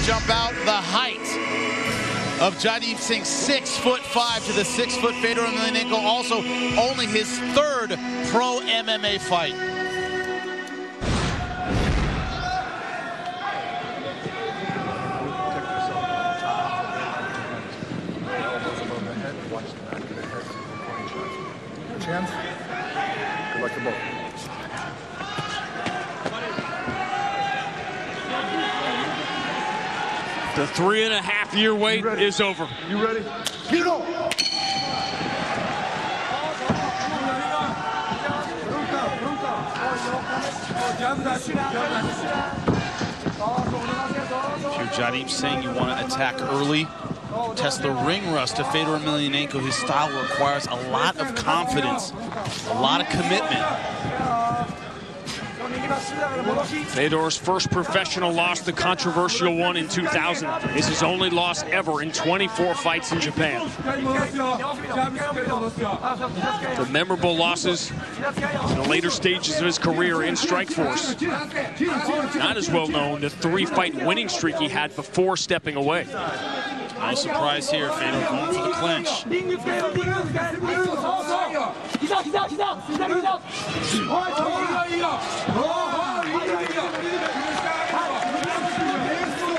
Jump out the height of JAP Singh, 6'5" to the 6' Fedor Emelianenko, also only his third pro MMA fight. Chance. Good luck to both. The 3.5-year wait is over. You ready? Get on! If you're JAP Singh, you want to attack early, test the ring rust to Fedor Emelianenko. His style requires a lot of confidence, a lot of commitment. Fedor's first professional loss, the controversial one in 2000, is his only loss ever in 24 fights in Japan. The memorable losses in the later stages of his career in Strikeforce. Not as well known the 3-fight winning streak he had before stepping away. No surprise here, Fedor going for the clinch.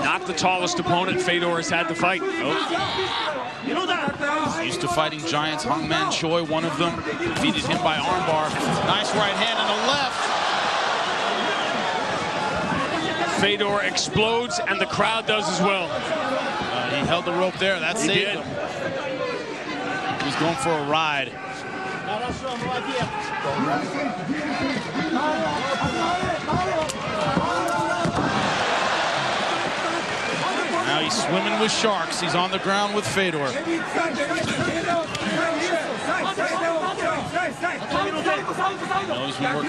Not the tallest opponent Fedor has had to fight. He's used to fighting giants. Hung Man Choi, one of them, defeated him by armbar. Nice right hand on the left. Fedor explodes, and the crowd does as well. He held the rope there. That saved him. He was going for a ride. Now he's swimming with sharks. He's on the ground with Fedor.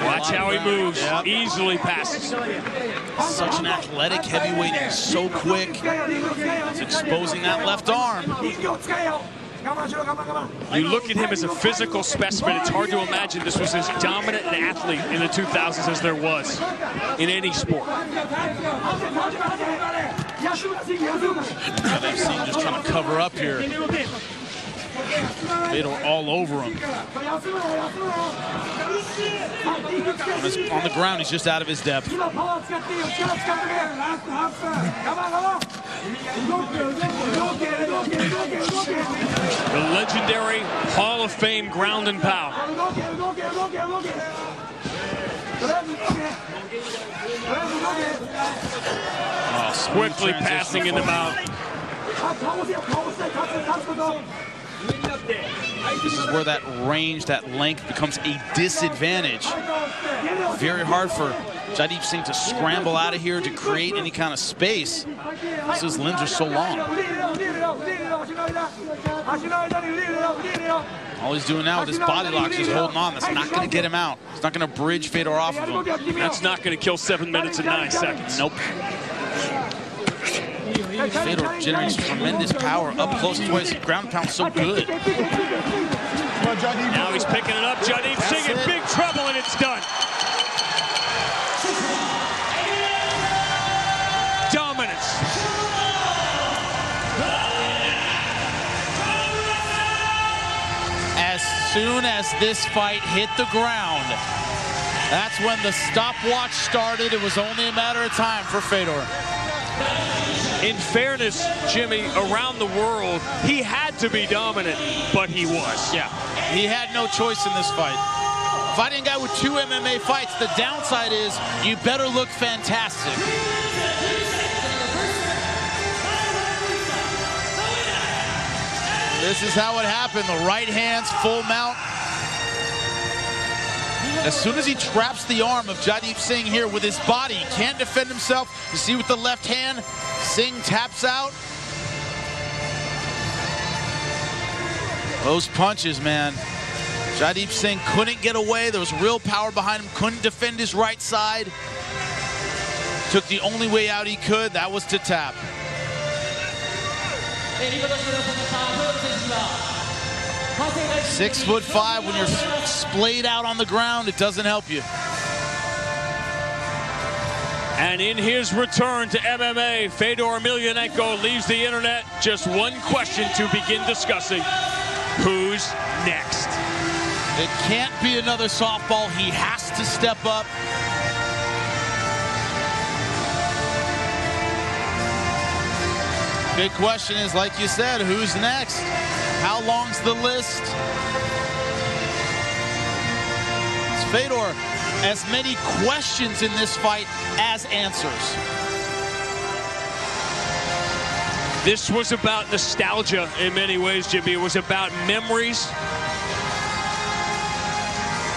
Watch how he moves. Yep. Easily passes. Such an athletic heavyweight and so quick. He's exposing that left arm. You look at him as a physical specimen, it's hard to imagine this was as dominant an athlete in the 2000s as there was in any sport. JAP Singh just trying to cover up here. Fedor all over him. On the ground, he's just out of his depth. The legendary Hall of Fame ground and pound. Oh, quickly passing in the mouth. This is where that range, that length becomes a disadvantage. Very hard for JAP Singh to scramble out of here to create any kind of space because his limbs are so long. All he's doing now with his body lock is just holding on. That's not going to get him out. It's not going to bridge Fedor off of him. That's not going to kill 7 minutes and 9 seconds. Nope. Fedor generates tremendous power up close. That's why his ground pound so good. Now he's picking it up. JAP Singh in big trouble, and it's done. Dominance. As soon as this fight hit the ground, that's when the stopwatch started. It was only a matter of time for Fedor. In fairness, Jimmy, around the world, he had to be dominant, but he was. Yeah, he had no choice in this fight. Fighting a guy with 2 MMA fights, the downside is you better look fantastic. This is how it happened. The right hand's full mount. As soon as he traps the arm of JAP Singh here with his body, he can't defend himself. You see with the left hand, Singh taps out. Those punches, man. JAP Singh couldn't get away. There was real power behind him. Couldn't defend his right side. Took the only way out he could. That was to tap. 6'5", when you're splayed out on the ground, it doesn't help you. And in his return to MMA, Fedor Emelianenko leaves the internet just one question to begin discussing. Who's next? It can't be another softball. He has to step up. Big question is, like you said, who's next? How long's the list? It's Fedor. As many questions in this fight as answers. This was about nostalgia in many ways, Jimmy. It was about memories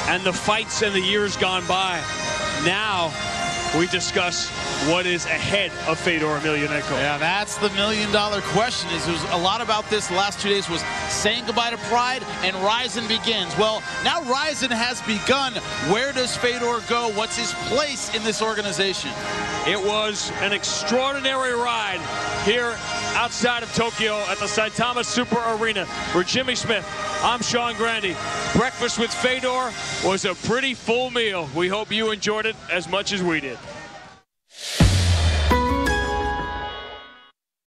and the fights and the years gone by. Now we discuss what is ahead of Fedor Emelianenko. Yeah, that's the million-dollar question. It was a lot about this the last 2 days was saying goodbye to pride and Rizin begins. Well, now Rizin has begun. Where does Fedor go? What's his place in this organization? It was an extraordinary ride here outside of Tokyo at the Saitama Super Arena. For Jimmy Smith, I'm Sean Grandi. Breakfast with Fedor was a pretty full meal. We hope you enjoyed it as much as we did.